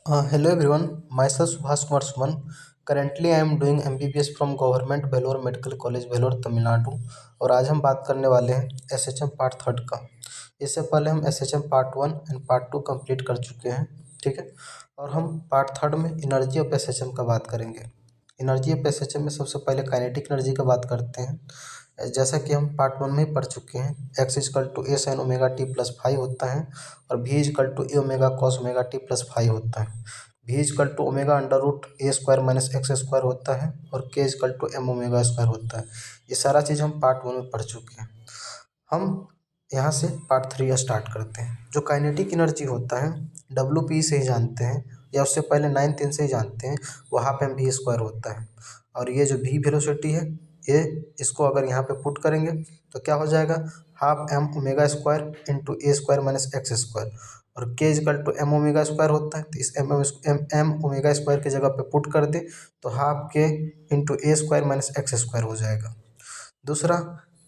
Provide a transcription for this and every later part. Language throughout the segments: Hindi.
Hello everyone, myself Subhash Kumar Suman. Currently I am doing MBBS from government Vellore medical college Vellore Tamil Nadu. और आज हम बात करने वाले हैं एसएचएम पार्ट थर्ड का। इससे पहले हम SHM part one and part two complete कर चुके हैं, ठीक है। और हम पार्ट थर्ड में एनर्जी ऑफ एसएचएम का बात करेंगे। एनर्जी ऑफ एसएचएम में सबसे पहले काइनेटिक एनर्जी का बात करते हैं। जैसा कि हम पार्ट वन में ही पढ़ चुके हैं, X is equal to A sine omega T plus five होता है और भी is equal to A omega cos omega T plus five होता है। भी is equal to omega under root A square minus X square होता है और K is equal to M omega square होता है। ये सारा चीज़ हम पार्ट वन में पढ़ चुके हैं। हम यहाँ से पार्ट थ्री स्टार्ट करते हैं। जो काइनेटिक एनर्जी होता है डब्ल्यू पी से ही जानते हैं, या उससे पहले 9 से ही जानते हैं, वो हाफ एम वी स्क्वायर होता है। और ये जो भी वेलोसिटी है, ये इसको अगर यहाँ पे पुट करेंगे तो क्या हो जाएगा, half M omega square into A square minus X square. और K is equal to M omega square होता है, तो इस एम ओमेगा स्क्वायर की जगह पे पुट कर दे तो हाफ के into A square minus X square हो जाएगा। दूसरा,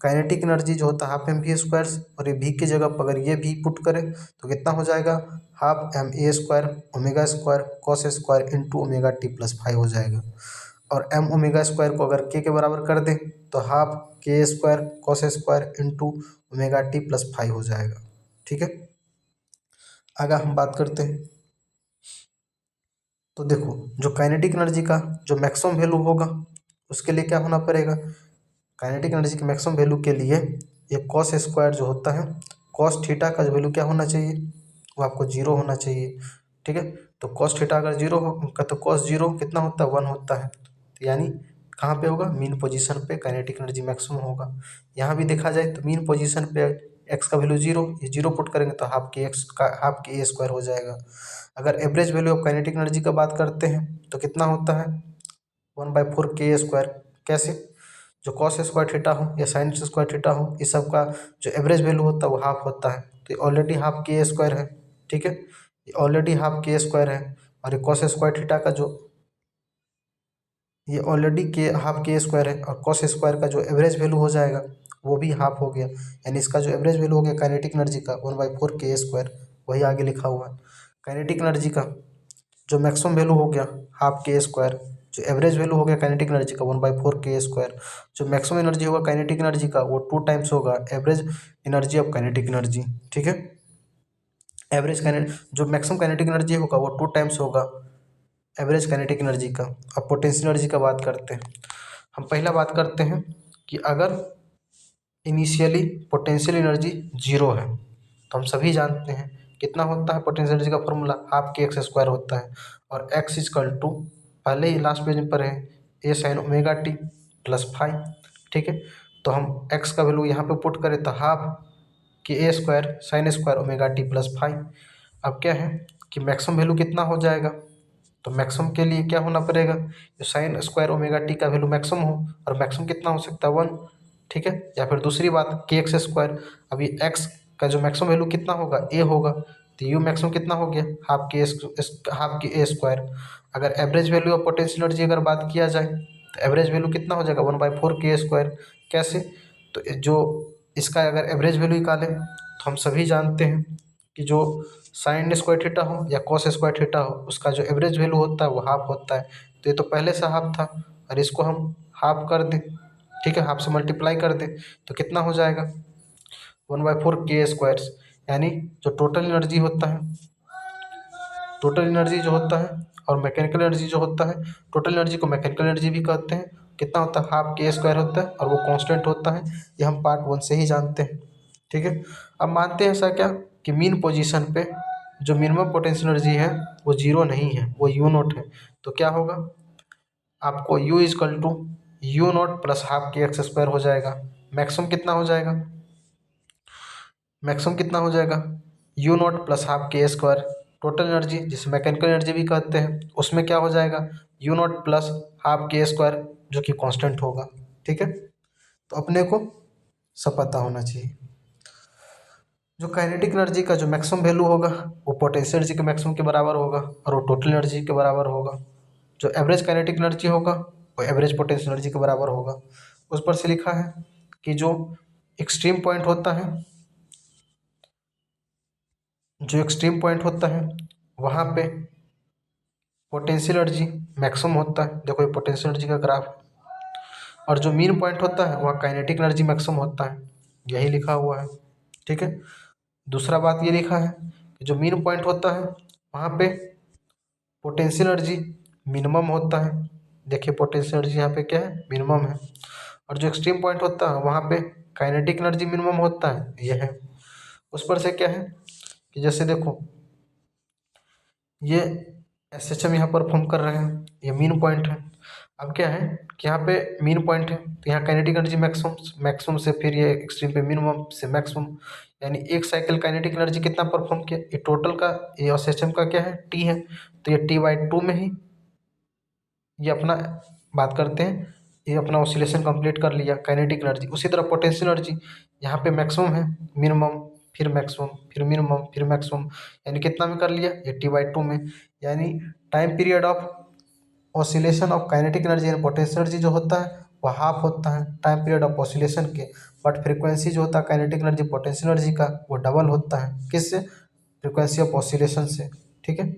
काइनेटिक एनर्जी जो होता है हाफ एम वी स्क्वायर, और ये भी की जगह पर अगर ये भी पुट करें तो कितना हो जाएगा, half M A square omega square cos square into omega T plus five हो जाएगा। और एम ओमेगा स्क्वायर को अगर के बराबर कर दें तो हाफ के square cos square into omega T plus five हो जाएगा, ठीक है। आगे हम बात करते हैं। तो देखो, जो काइनेटिक एनर्जी का जो मैक्सिमम वैल्यू होगा उसके लिए क्या होना पड़ेगा, काइनेटिक एनर्जी के मैक्सिमम वैल्यू के लिए ये कॉस स्क्वायर जो होता है, कॉस थीटा का जो वैल्यू क्या होना चाहिए, वो आपको जीरो होना चाहिए, ठीक है। तो कॉस थीटा अगर जीरो होगा तो कॉस जीरो कितना होता है, वन होता है। तो यानी कहाँ पे होगा, मीन पोजीशन पे काइनेटिक एनर्जी मैक्सिमम होगा। यहाँ भी देखा जाए तो मीन पोजीशन पे एक्स का वैल्यू जीरो, ये जीरो पुट करेंगे तो हाफ के एक्स का हाफ के ए स्क्वायर हो जाएगा। अगर average value of kinetic energy का बात करते हैं तो कितना होता है, 1/4 के स्क्वायर। कैसे, जो कॉस स्क्वायर थीटा हो या साइन स्क्वायर थीटा हो, इस सब का जो एवरेज वैल्यू होता है वो हाफ होता है। तो ये ऑलरेडी हाफ के स्क्वायर है, ठीक है। ये ऑलरेडी हाफ के स्क्वायर है। और ये कॉस स्क्वायर थीटा का जो ये ऑलरेडी के हाफ के स्क्वायर है, और कॉस स्क्वायर का जो एवरेज वैल्यू हो जाएगा वो भी हाफ हो गया। यानी इसका जो एवरेज वैल्यू हो गया काइनेटिक एनर्जी का 1/4 के स्क्वायर, वही आगे लिखा हुआ है। काइनेटिक एनर्जी का जो मैक्सिमम वैल्यू हो गया हाफ के स्क्वायर, जो एवरेज वैल्यू हो गया काइनेटिक एनर्जी का 1/4 के स्क्वायर, जो मैक्सिमम एनर्जी होगा काइनेटिक एनर्जी का वो 2 टाइम्स होगा average energy of kinetic energy, ठीक है। एवरेज काइनेटिक जो मैक्सिमम काइनेटिक एनर्जी होगा वो 2 टाइम्स होगा एवरेज काइनेटिक एनर्जी का। अब पोटेंशियल एनर्जी का बात करते हैं। हम पहला बात करते हैं कि अगर इनिशियली पोटेंशियल एनर्जी जीरो है तो हम सभी जानते हैं कितना होता है पोटेंशियल एनर्जी का formula, half K X square होता है। और एक्स इजकल टू, पहले ही लास्ट पेज पर है, A sine omega T plus five, ठीक है। तो हम एक्स का वैल्यू यहाँ पे पुट करें तो half K A square sine square omega T plus five. अब क्या है कि मैक्सिमम वैल्यू कितना हो जाएगा, तो मैक्सिमम के लिए क्या होना पड़ेगा, जो साइन स्क्वायर ओमेगा टी का वैल्यू मैक्सिमम हो, और मैक्सिमम कितना हो सकता है, वन, ठीक है। या फिर दूसरी बात के एक्स स्क्वायर, अभी एक्स का जो मैक्सिमम वैल्यू कितना होगा, ए होगा, तो यू मैक्सिमम कितना हो गया, हाफ के ए स्क्वायर। अगर average value of potential energy अगर बात किया जाए तो एवरेज वैल्यू कितना हो जाएगा, 1/4 के स्क्वायर। कैसे, तो जो इसका अगर एवरेज वैल्यू निकालें तो हम सभी जानते हैं कि जो साइन स्क्वायर थीटा हो या कॉस स्क्वायर थीटा हो, उसका जो एवरेज वैल्यू होता है वो हाफ होता है। तो ये तो पहले से हाफ था, और इसको हम हाफ कर दें, ठीक है, हाफ से मल्टीप्लाई कर दें तो कितना हो जाएगा, 1/4 के स्क्वायर। यानी जो टोटल एनर्जी होता है, टोटल एनर्जी जो होता है और मैकेनिकल एनर्जी जो होता है, टोटल एनर्जी को मैकेनिकल एनर्जी भी कहते हैं, कितना होता है, हाफ के स्क्वायर होता है, और वो कांस्टेंट होता है। ये हम पार्ट वन से ही जानते हैं, ठीक है। अब मानते हैं ऐसा क्या कि मीन पोजीशन पे जो मिनिमम पोटेंशियल एनर्जी है वो जीरो नहीं है, वो यू नॉट है। तो क्या होगा, आपको U is equal to U naught plus half K X square हो जाएगा। मैक्सिमम कितना हो जाएगा, मैक्सिमम कितना हो जाएगा, यू नॉट प्लस हाफ के स्क्वायर। टोटल एनर्जी जिसे मैकेनिकल एनर्जी भी कहते हैं, उसमें क्या हो जाएगा, यू नॉट प्लस हाफ के स्क्वायर, जो कि कांस्टेंट होगा, ठीक है। तो अपने को सब पता होना चाहिए। जो काइनेटिक एनर्जी का जो मैक्सिमम वैल्यू होगा वो पोटेंशियल एनर्जी के मैक्सिमम के बराबर होगा, और वो टोटल एनर्जी के बराबर होगा। जो एवरेज काइनेटिक एनर्जी होगा वो एवरेज पोटेंशियल एनर्जी के बराबर होगा। उस पर से लिखा है कि जो एक्सट्रीम पॉइंट होता है, जो एक्सट्रीम पॉइंट होता है वहाँ पे पोटेंशियल एनर्जी मैक्सिमम होता है, देखो ये पोटेंशियल एनर्जी का ग्राफ है, और जो मीन पॉइंट होता है वह काइनेटिक एनर्जी मैक्सिमम होता है, यही लिखा हुआ है। ठीक है, दूसरा बात ये लिखा है कि जो मीन पॉइंट होता है वहाँ पे पोटेंशियल एनर्जी मिनिमम होता है, देखिए पोटेंशियल एनर्जी यहाँ पे क्या है, मिनिमम है, और जो एक्सट्रीम पॉइंट होता है वहाँ पे काइनेटिक एनर्जी मिनिमम होता है, यह है। उस पर से क्या है कि जैसे देखो ये SHM यहाँ परफॉर्म कर रहे हैं, ये मीन पॉइंट है। अब क्या है कि यहाँ पे मीन पॉइंट है तो यहाँ काइनेटिक एनर्जी मैक्सिमम, मैक्सिमम से फिर ये एक्सट्रीम पे मिनिमम से मैक्सिमम, यानी एक साइकिल काइनेटिक एनर्जी कितना परफॉर्म किया, ये टोटल का ये SHM का क्या है, T है, तो ये T/2 में ही ये अपना बात करते हैं, ये अपना ऑसिलेशन कंप्लीट कर लिया काइनेटिक एनर्जी। उसी तरह पोटेंशियल एनर्जी यहाँ पे मैक्सिमम है, मिनिमम फिर मैक्सिमम फिर मिनिमम फिर मैक्सिमम, यानी कितना में कर लिया, ये T/2 में, यानी time period of oscillation of kinetic energy and potential energy जो होता है वह हाफ होता है टाइम पीरियड ऑफ ऑसिलेशन के, बट फ्रीक्वेंसी जो होता है काइनेटिक एनर्जी पोटेंशियल एनर्जी का वो डबल होता है, किससे, फ्रीक्वेंसी ऑफ ऑसिलेशन से। ठीक है,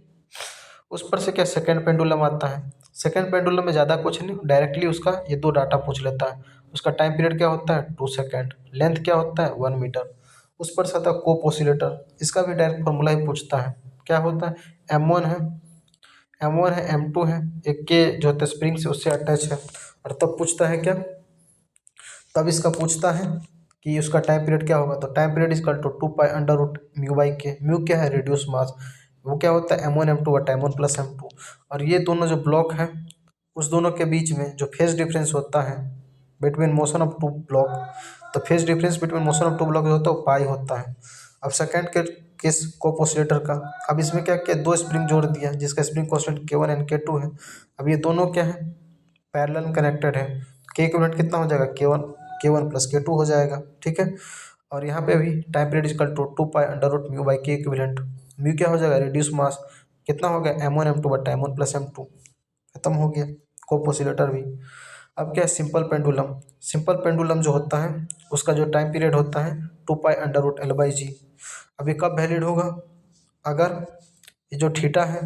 उस पर से क्या सेकेंड पेंडुलम आता है, सेकेंड पेंडुलम में ज़्यादा कुछ नहीं, डायरेक्टली उसका ये दो डाटा पूछ लेता है, उसका टाइम पीरियड क्या होता है 2 सेकेंड, लेंथ क्या होता है 1 मीटर। उस पर से आता है कोप ऑसिलेटर, इसका भी डायरेक्ट फार्मूला ही पूछता है, क्या होता है, M1 है, M1 है, M2 है, एक के जो होता है स्प्रिंग से उससे अटैच है, और तब पूछता है क्या, तब इसका पूछता है कि उसका टाइम पीरियड क्या होगा, तो time period is to 2π√μ/k, mu क्या है, रिड्यूस मास, वो क्या होता है M1 M2 बटा M1 + M2, और ये दोनों जो ब्लॉक हैं उस दोनों के बीच में जो फेज डिफरेंस होता है between motion of two block, तो phase difference between motion of two block जो होता है वो पाई होता है। अब सेकेंड के केस कोप ऑसिलेटर का, अब इसमें क्या किया, दो स्प्रिंग जोड़ दिया जिसका spring constant K1 and K2 है। अब ये दोनों क्या है, पैरेलल कनेक्टेड है, के इक्विवेलेंट कितना हो जाएगा, K1 + K2 हो जाएगा। ठीक है, और यहाँ पे भी time period equal to 2π√μ/k equivalent, mu क्या हो जाएगा, रिड्यूस मास, कितना हो गया M1 M2 बटा M1 + M2, खत्म हो गया कोप ऑसिलेटर भी। अब क्या है, सिंपल पेंडुलम, सिंपल पेंडुलम जो होता है उसका जो टाइम पीरियड होता है 2π√L/g। अब ये कब वैलिड होगा, अगर ये जो थीटा है,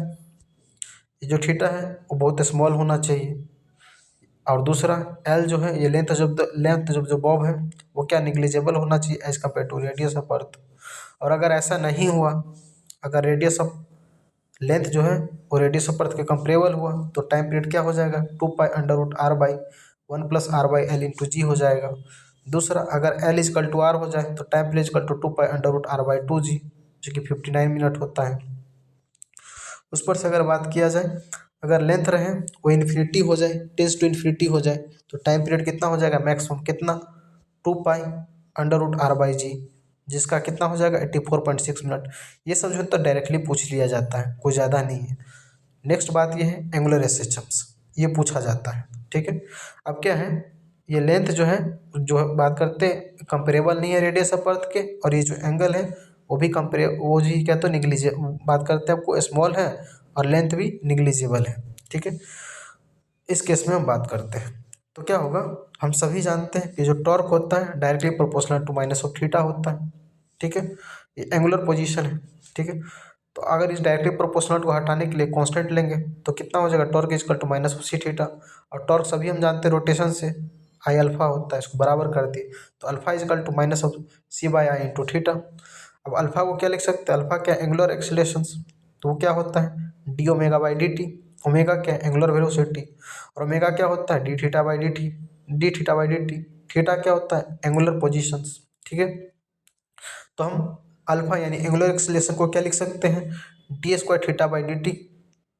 ये जो थीटा है वो बहुत स्मॉल होना चाहिए, और दूसरा एल जो है ये लेंथ जो बॉब है वो क्या, निग्लिजिबल होना चाहिए as compare to radius of earth. और अगर ऐसा नहीं हुआ, अगर रेडियस ऑफ लेंथ जो है वो रेडियस ऑफ अर्थ के कंपेरेबल हुआ तो टाइम पीरियड क्या हो जाएगा, 2π√r/1 + r/L × g हो जाएगा। दूसरा अगर L = r हो जाए तो टाइम पीरियड = 2π√r/2g, जो कि 59 मिनट होता है। उस पर से अगर बात किया जाए, अगर लेंथ रहे वो इन्फिनिटी हो जाए, टेंस टू इन्फिनिटी हो जाए, तो टाइम पीरियड कितना हो जाएगा, मैक्सिमम कितना, 2π√r/g, जिसका कितना हो जाएगा 84.6 मिनट। ये सब जो है तो डायरेक्टली पूछ लिया जाता है, कोई ज़्यादा नहीं है। नेक्स्ट बात ये है एंगुलर SHMs, ये पूछा जाता है। ठीक है, अब क्या है, ये लेंथ जो है, जो बात करते हैं कंपेरेबल नहीं है रेडियस ऑफ अर्थ के, और ये जो एंगल है वो भी वो जी क्या, तो निग्लिजिबल बात करते हैं, आपको स्मॉल है और लेंथ भी निग्लिजिबल है। ठीक है, इस केस में हम बात करते हैं तो क्या होगा, हम सभी जानते हैं कि जो टॉर्क होता है डायरेक्टली प्रोपोर्शनल टू -θ होता है। ठीक है, ये एंगुलर पोजीशन है। ठीक है, तो अगर इस डायरेक्टली प्रोपोर्शनल को हटाने के लिए कांस्टेंट लेंगे तो कितना हो जाएगा, टॉर्क इक्वल टू -c θ, और टॉर्क सभी हम जानते हैं रोटेशन से I अल्फा होता है, इसको बराबर कर दिए तो अल्फा इक्वल टू -c/I × θ। अब अल्फा को क्या लिख सकते हैं, अल्फा क्या, एंगुलर एक्सीलरेशंस, तो वो क्या होता है d⍵/dt, ओमेगा क्या है, एंगुलर वेलोसिटी, और ओमेगा क्या होता है dθ/dt, थीटा क्या होता है, एंगुलर पोजीशंस। ठीक है, तो हम अल्फा यानी एंगुलर एक्सीलरेशन को क्या लिख सकते हैं, d² θ/dt।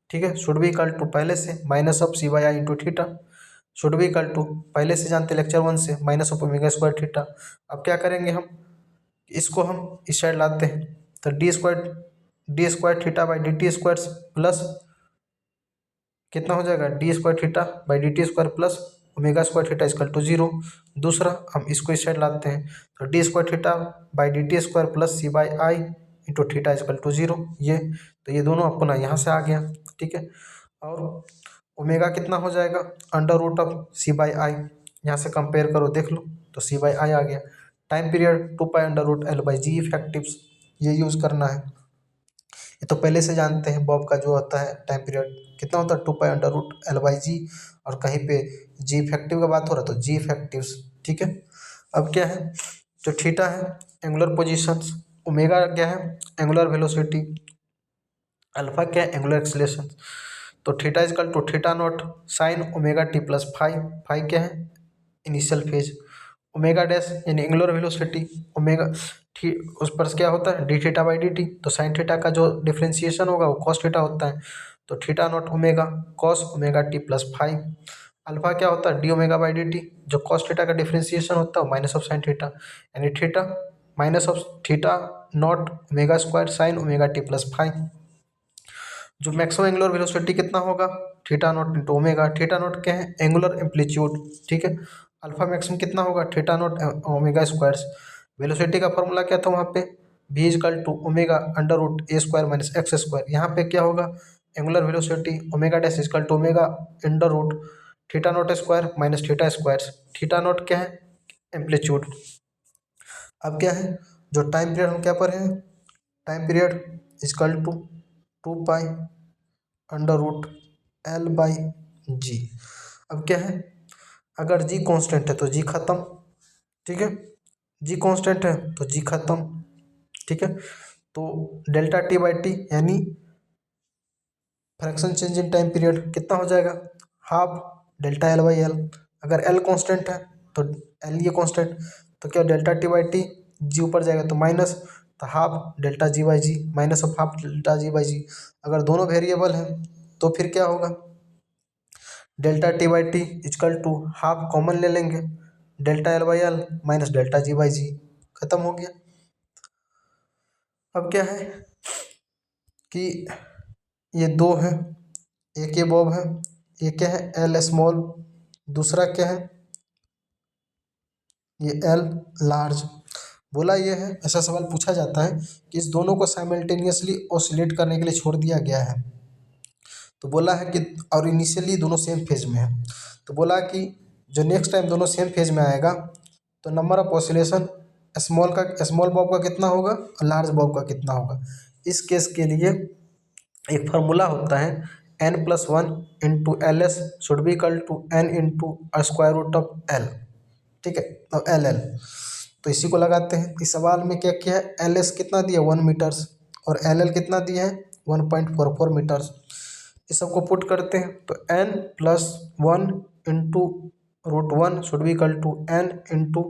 ठीक है, शुड बी इक्वल टू पहले से -c/I × θ, should be equal to पहले से जानते लेक्चर 1 से -ω² θ। अब क्या करेंगे हम, इसको हम इस साइड लाते हैं तो d² θ/dt² प्लस कितना हो जाएगा, d² θ/dt² प्लस ω² θ = 0। दूसरा हम इसको इस साइड लाते हैं तो d² θ/dt² प्लस c/I × θ = 0, ये तो ये दोनों अपना यहाँ से आ गया। ठीक है, और ओमेगा कितना हो जाएगा, √c/I, यहाँ से कंपेयर करो देख लो तो c/I आ गया। टाइम पीरियड 2π√L/g इफेक्टिव्स, ये यूज़ करना है। ये तो पहले से जानते हैं, बॉब का जो होता है टाइम पीरियड कितना होता है 2 पाई अंडर रूट L/G। और कहीं पे जी इफेक्टिव का बात हो रहा है तो जी इफेक्टिव, ठीक है। अब क्या है, जो थीटा है एंगुलर पोजीशंस, ओमेगा क्या है एंगुलर वेलोसिटी, अल्फा क्या है एंगुलर एक्सीलरेशन। तो theta is equal to theta naught sine omega T plus five, five क्या है इनिशियल फेज, ओमेगा डैश यानी एंगुलर वेलोसिटी, ओमेगा ठी उस पर क्या होता है D theta by D T. तो साइन थीटा का जो डिफ्रेंसिएशन होगा वो कॉस थीटा होता है, तो theta naught omega cos omega T plus five. Alpha क्या होता है D omega by D T, जो कॉस थीटा का डिफ्रेंसिएशन होता है माइनस ऑफ साइन थीटा, यानी theta minus of theta naught omega square sine omega T plus five. जो मैक्सिमम एंगुलर वेलोसिटी कितना होगा theta not into omega, theta naught क्या है एंगुलर एम्पलीट्यूड, ठीक है। अल्फा मैक्सिमम कितना होगा theta naught omega squares. Velocity का फॉर्मूला क्या था वहाँ पे v is equal to omega under root A² minus X square. यहाँ पे क्या होगा angular velocity omega dash is equal to omega under root theta naught square minus theta square. Theta naught क्या है एम्पलीट्यूड। अब क्या है जो टाइम पीरियड हम क्या पर हैं, time period is equal to 2 pi under root L/G। अब क्या है अगर जी कांस्टेंट है तो जी खत्म, ठीक है, जी कांस्टेंट है तो जी खत्म, ठीक है। तो डेल्टा टी बाई टी यानी fraction change in time period कितना हो जाएगा half delta L by L. अगर एल कांस्टेंट है तो एल ये कांस्टेंट, तो क्या delta T by T G ऊपर जाएगा तो माइनस, तो half delta G by G minus of half delta G by G. अगर दोनों वेरिएबल हैं तो फिर क्या होगा delta T by T is equal to half common ले लेंगे delta L by L minus delta G by G, खत्म हो गया। अब क्या है कि ये दो है, एक ये बॉब है, ये क्या है एल स्मॉल, दूसरा क्या है ये एल लार्ज। बोला ये है ऐसा सवाल पूछा जाता है कि इस दोनों को साइमल्टेनियसली ऑसिलेट करने के लिए छोड़ दिया गया है। तो बोला है कि और इनिशियली दोनों सेम फेज में है, तो बोला कि जो नेक्स्ट टाइम दोनों सेम फेज में आएगा तो number of oscillation small Bob का कितना होगा और लार्ज बॉब का कितना होगा। इस केस के लिए एक फार्मूला होता है n+1 into L S should be equal to n into square root of L, ठीक है, अब एल एल। तो इसी को लगाते हैं इस सवाल में क्या किया है एल एस कितना दिया 1 मीटर्स और एल एल कितना दिया है 1.44 मीटर्स। इस सबको पुट करते हैं तो n+1 into √1 should be equal to n into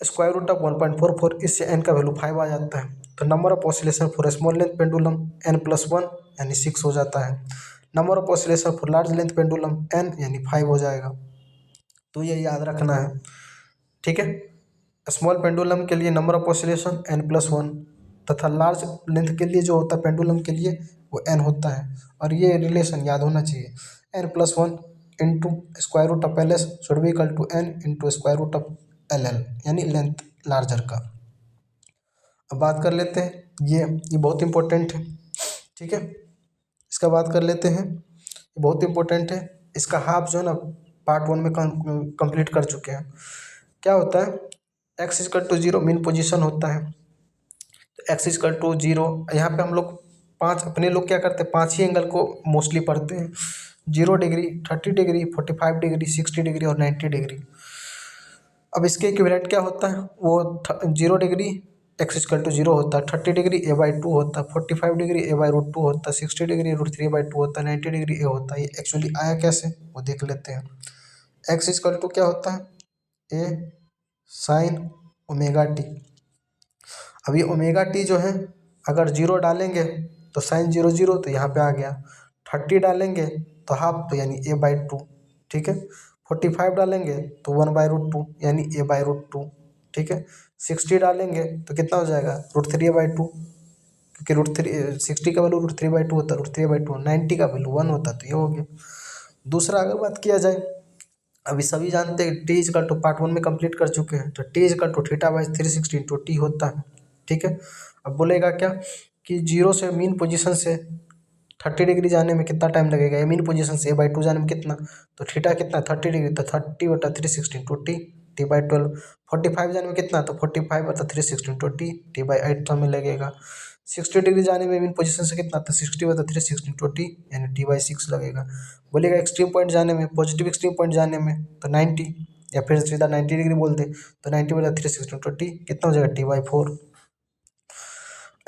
square root of 1.44, इससे n का वैल्यू 5 आ जाता है। तो number of oscillation for small length pendulum n+1 यानी 6 हो जाता है। Number of oscillation for large length pendulum n यानी 5 हो जाएगा। तो ये याद रखना है, ठीक है। स्मॉल पेंडुलम के लिए नंबर ऑफ ऑसिलेशन n+1 तथा लार्ज लेंथ के लिए जो होता है पेंडुलम के लिए वो n होता है। और ये रिलेशन याद होना चाहिए n+1 into square root of L S should be equal to n into square root of L L यानी लेंथ लार्जर का। अब बात कर लेते हैं ये बहुत इंपॉर्टेंट है, ठीक है। इसका बात कर लेते हैं, ये बहुत इंपॉर्टेंट है। इसका हाफ जो है ना पार्ट 1 में कंप्लीट कर चुके हैं। क्या होता है X is equal to 0 mean position होता है, तो एक्स इजकल टू 0 यहाँ पे हम लोग पाँच अपने लोग क्या करते हैं 5 ही एंगल को मोस्टली पढ़ते हैं 0 डिग्री 30 डिग्री 45 डिग्री 60 डिग्री और 90 डिग्री। अब इसके इक्विवेलेंट क्या होता है वो 0 डिग्री एक्स इजकल टू 0 होता है, 30 डिग्री a/2 होता है, 45 डिग्री a/√2 होता है, 60 डिग्री √3/2 होता है, 90 डिग्री a होता है। ये एक्चुअली आया कैसे वो देख लेते हैं। एक्स इजकल टू क्या होता है a साइन ओमेगा टी। अब ये ओमेगा टी जो है अगर 0 डालेंगे तो साइन 0 0 तो यहाँ पे आ गया, 30 डालेंगे तो हाफ तो यानी a/2, ठीक है, 45 डालेंगे तो 1/√2 यानी a/√2, ठीक है, 60 डालेंगे तो कितना हो जाएगा √3/2 क्योंकि √3 60 का वैल्यू √3/2 होता है, √3/2 90 का वैल्यू 1 होता है, तो ये हो गया। दूसरा अगर बात किया जाए अभी सभी जानते हैं टी इजकल टू पार्ट 1 में कंप्लीट कर चुके हैं, तो T is equal to theta by 360 into T होता है, ठीक है। अब बोलेगा क्या कि 0 से मीन पोजीशन से 30 डिग्री जाने में कितना टाइम लगेगा, या मीन पोजीशन से a/2 जाने में कितना, तो थीटा कितना 30 डिग्री तो 30/360 इंटू टी/12। 45 जाने में कितना तो 45/360 इंटू टी/8 समय लगेगा। 60 डिग्री जाने में मीन पोजीशन से कितना, तो 60/3 16 20 यानी t/6 लगेगा। बोलेगा एक्सट्रीम पॉइंट जाने में, पॉजिटिव एक्सट्रीम पॉइंट जाने में तो 90, या फिर सीधा 90 डिग्री बोल दे तो 90/3 16 20 कितना हो जाएगा t/4।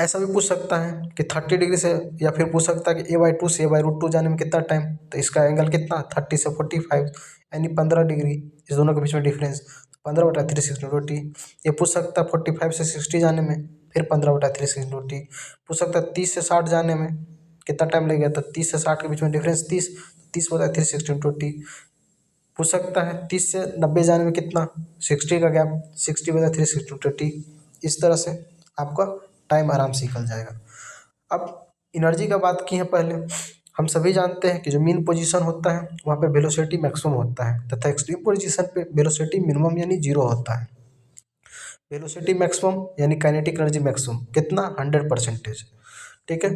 ऐसा भी पूछ सकता है कि 30 डिग्री से, या फिर पूछ सकता है कि a/2 से a/√2 जाने में कितना टाइम, तो इसका एंगल कितना 30 से 45 यानी 15 डिग्री, इस दोनों के बीच में डिफरेंस 15/3 16 20। ये पूछ सकता है 45 से 60 जाने में, फिर 15/3 16 20। पूछ सकता है 30 से 60 जाने में कितना टाइम लगेगा, तो 30 से 60 के बीच में डिफरेंस 30/3 16 20। पूछ सकता है 30 से 90 जाने में कितना, 60 का गैप 60/3 16 20। इस तरह से आपका टाइम आराम से निकल जाएगा। अब एनर्जी का बात की है पहले, हम सभी जानते हैं कि जो मीन पोजीशन होता है वहाँ पे वेलोसिटी मैक्सिमम होता है, तथा एक्सट्रीम पोजीशन पे वेलोसिटी मिनिमम यानी 0 होता है। वेलोसिटी मैक्सिमम यानी काइनेटिक एनर्जी मैक्सिमम कितना 100%। ठीक है,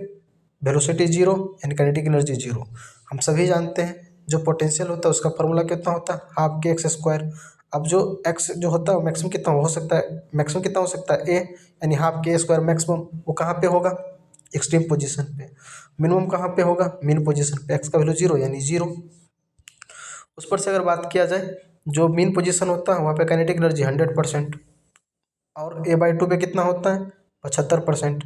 वेलोसिटी 0 यानी काइनेटिक एनर्जी 0। हम सभी जानते हैं जो पोटेंशियल होता है उसका फॉर्मूला कितना होता है, हाफ के एक्स स्क्वायर। अब जो एक्स जो होता है मैक्सिमम कितना हो सकता है, मैक्सिमम कितना हो सकता है ए, यानी हाफ के स्क्वायर मैक्सिमम, वो कहाँ पे होगा, एक्सट्रीम पोजीशन पे। मिनिमम कहाँ पे होगा, मीन पोजीशन पे, एक्स का वैल्यू 0 यानी 0। उस पर से अगर बात किया जाए, जो मीन पोजीशन होता है वहाँ पे काइनेटिक एनर्जी 100%, और a/2 पे कितना होता है 75%,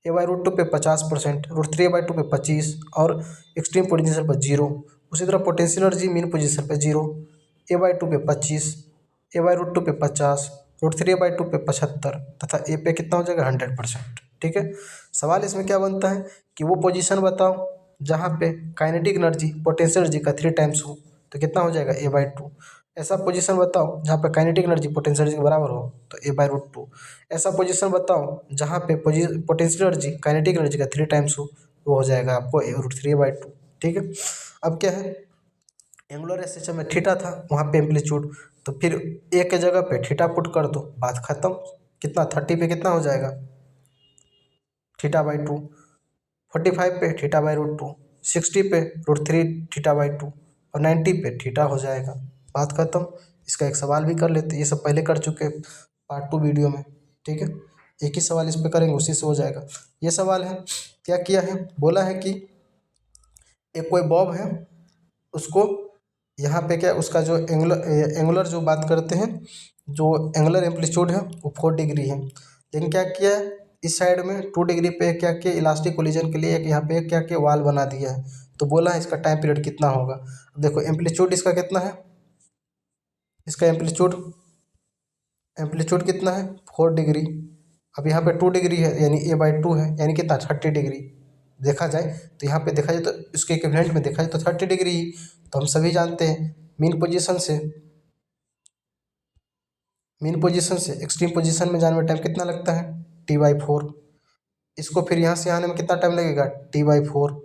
a/√2 पे 50%, √3a/2 पे 25, और एक्सट्रीम पोजीशन पर 0। उसी तरह पोटेंशियल एनर्जी मीन पोजीशन पे 0, a/2 पे 25, a/√2 पे 50, √3a/2 पे 75, तथा ए पे कितना हो जाएगा 100%। ठीक है, सवाल इसमें क्या बनता है कि वो पोजीशन बताओ जहाँ पे काइनेटिक एनर्जी पोटेंशियल एनर्जी का 3 टाइम्स हो, तो कितना हो जाएगा a/2। ऐसा पोजीशन बताओ जहाँ पे काइनेटिक एनर्जी पोटेंशियल एनर्जी के बराबर हो, तो a/√2। ऐसा पोजीशन बताओ जहाँ पे पोटेंशियल एनर्जी काइनेटिक एनर्जी का 3 टाइम्स हो, वो हो जाएगा आपको √3a/2। ठीक है, अब क्या है, एंगुलर सिस्टम में थीटा था, वहाँ पे एम्पलीट्यूड, तो फिर ए के जगह पे थीटा पुट कर दो, बात खत्म। कितना 30 पे कितना हो जाएगा θ/2, 45 पे θ/√2, 60 पे √3 θ/2, और 90 पे थीटा हो जाएगा, बात खत्म। इसका एक सवाल भी कर लेते, ये सब पहले कर चुके पार्ट 2 वीडियो में। ठीक है, एक ही सवाल इस पे करेंगे, उसी से हो जाएगा। ये सवाल है, क्या किया है, बोला है कि एक कोई बॉब है, उसको यहाँ पे क्या, उसका जो एंगुलर जो बात करते हैं, जो एंगुलर एम्पलीट्यूड है वो 4 डिग्री है, लेकिन क्या किया है, इस साइड में 2 डिग्री पे क्या किया, इलास्टिक कोलिजन के लिए एक यहाँ पे क्या किया, वाल बना दिया है। तो बोला है इसका टाइम पीरियड कितना होगा। अब देखो एम्पलीट्यूड इसका कितना है, इसका एम्पलीट्यूड कितना है 4 डिग्री। अब यहाँ पे 2 डिग्री है यानी a/2 है, यानी कितना 30 डिग्री। देखा जाए तो यहाँ पे देखा जाए तो इसके इक्विवेलेंट में देखा जाए तो 30 डिग्री ही। तो हम सभी जानते हैं मीन पोजीशन से एक्सट्रीम पोजीशन में जाने में टाइम कितना लगता है t/4। इसको फिर यहाँ से आने में कितना टाइम लगेगा t/4।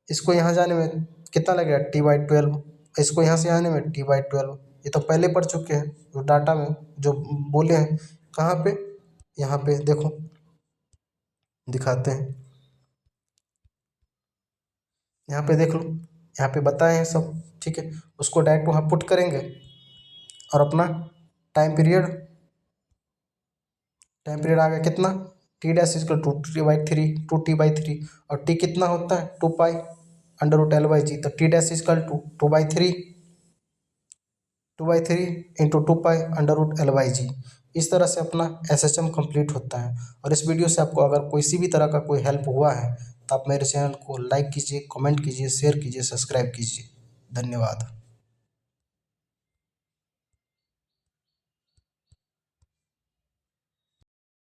इसको यहाँ जाने में कितना लगेगा t/12। इसको यहाँ से आने में t/12। ये तो पहले पढ़ चुके हैं, जो डाटा में जो बोले हैं। कहाँ पे, यहाँ पे देखो दिखाते हैं, यहाँ पे देख लो, यहाँ पे बताए हैं सब। ठीक है, उसको डायरेक्ट वहाँ पुट करेंगे, और अपना टाइम पीरियड आ गया कितना t'=2t/3 2t/3, और t कितना होता है 2π√L/g, तो t'=2/3 इंटू 2π√L/g। इस तरह से अपना SHM कंप्लीट होता है। और इस वीडियो से आपको अगर किसी भी तरह का कोई हेल्प हुआ है तो आप मेरे चैनल को लाइक कीजिए, कमेंट कीजिए, शेयर कीजिए, सब्सक्राइब कीजिए। धन्यवाद।